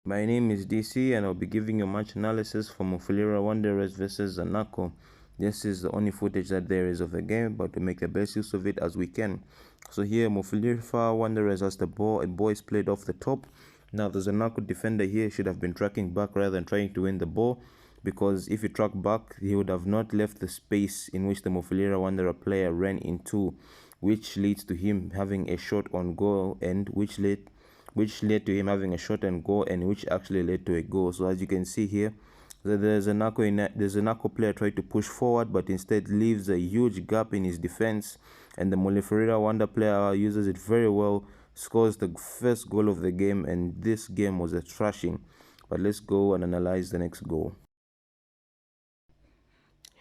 My name is DC and I'll be giving you match analysis for Mufulira Wanderers versus Zanaco. This is the only footage that there is of the game, but to make the best use of it as we can. So here Mufulira Wanderers has the ball, a ball is played off the top. Now the Zanaco defender here should have been tracking back rather than trying to win the ball, because if he tracked back, he would have not left the space in which the Mufulira Wanderer player ran into, which leads to him having a shot on goal and which led to him having a shot and goal, and which actually led to a goal. So as you can see here, the Zanaco player tried to push forward, but instead leaves a huge gap in his defense, and the Mufulira Wanda player uses it very well, scores the first goal of the game, and this game was a thrashing. But let's go and analyze the next goal.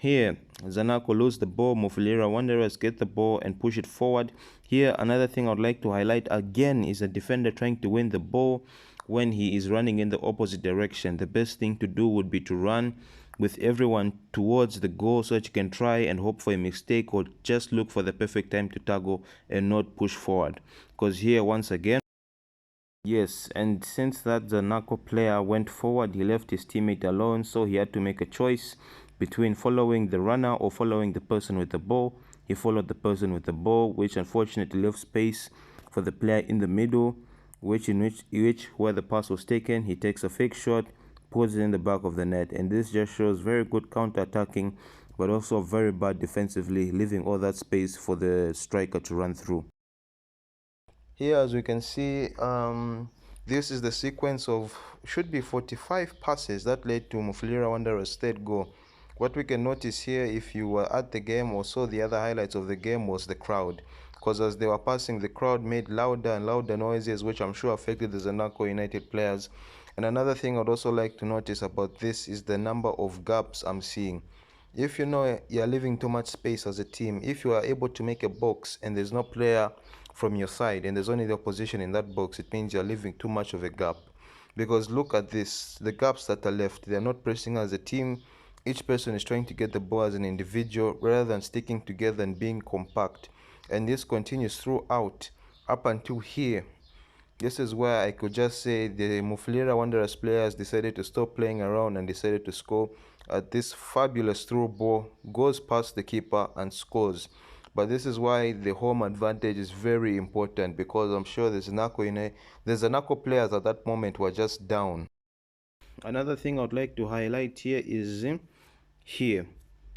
Here, Zanaco lose the ball, Mufulira Wanderers get the ball and push it forward. Here, another thing I'd like to highlight again is a defender trying to win the ball when he is running in the opposite direction. The best thing to do would be to run with everyone towards the goal so that you can try and hope for a mistake, or just look for the perfect time to tackle and not push forward. Because here, once again, yes, and since that Zanaco player went forward, he left his teammate alone, so he had to make a choice between following the runner or following the person with the ball. He followed the person with the ball, which unfortunately left space for the player in the middle, where the pass was taken, he takes a fake shot, puts it in the back of the net, and this just shows very good counter-attacking, but also very bad defensively, leaving all that space for the striker to run through. Here, as we can see, this is the sequence of should be 45 passes that led to Mufulira Wanderers' third goal. What we can notice here, if you were at the game or saw the other highlights of the game, was the crowd. Because as they were passing, the crowd made louder and louder noises, which I'm sure affected the Zanaco United players. And another thing I'd also like to notice about this is the number of gaps I'm seeing. If you know you're leaving too much space as a team, if you are able to make a box and there's no player from your side and there's only the opposition in that box, it means you're leaving too much of a gap. Because look at this, the gaps that are left, they're not pressing as a team. Each person is trying to get the ball as an individual rather than sticking together and being compact. And this continues throughout up until here. This is where I could just say the Mufulira Wanderers players decided to stop playing around and decided to score. This fabulous through ball goes past the keeper and scores. But this is why the home advantage is very important, because I'm sure the Zanaco players at that moment were just down. Another thing I'd like to highlight here is here.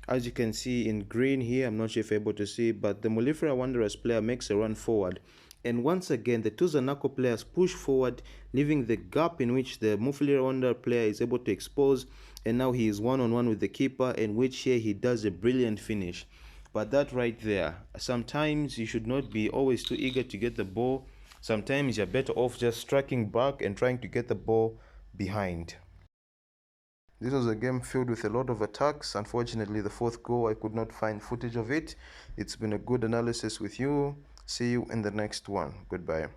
As you can see in green here, I'm not sure if you're able to see, but the Mufulira Wanderers player makes a run forward. And once again, the two Zanaco players push forward, leaving the gap in which the Mufulira Wanderers player is able to expose. And now he is one-on-one with the keeper, in which here he does a brilliant finish. But that right there, sometimes you should not be always too eager to get the ball. Sometimes you're better off just striking back and trying to get the ball behind. This was a game filled with a lot of attacks. Unfortunately, the fourth goal, I could not find footage of it. It's been a good analysis with you. See you in the next one. Goodbye.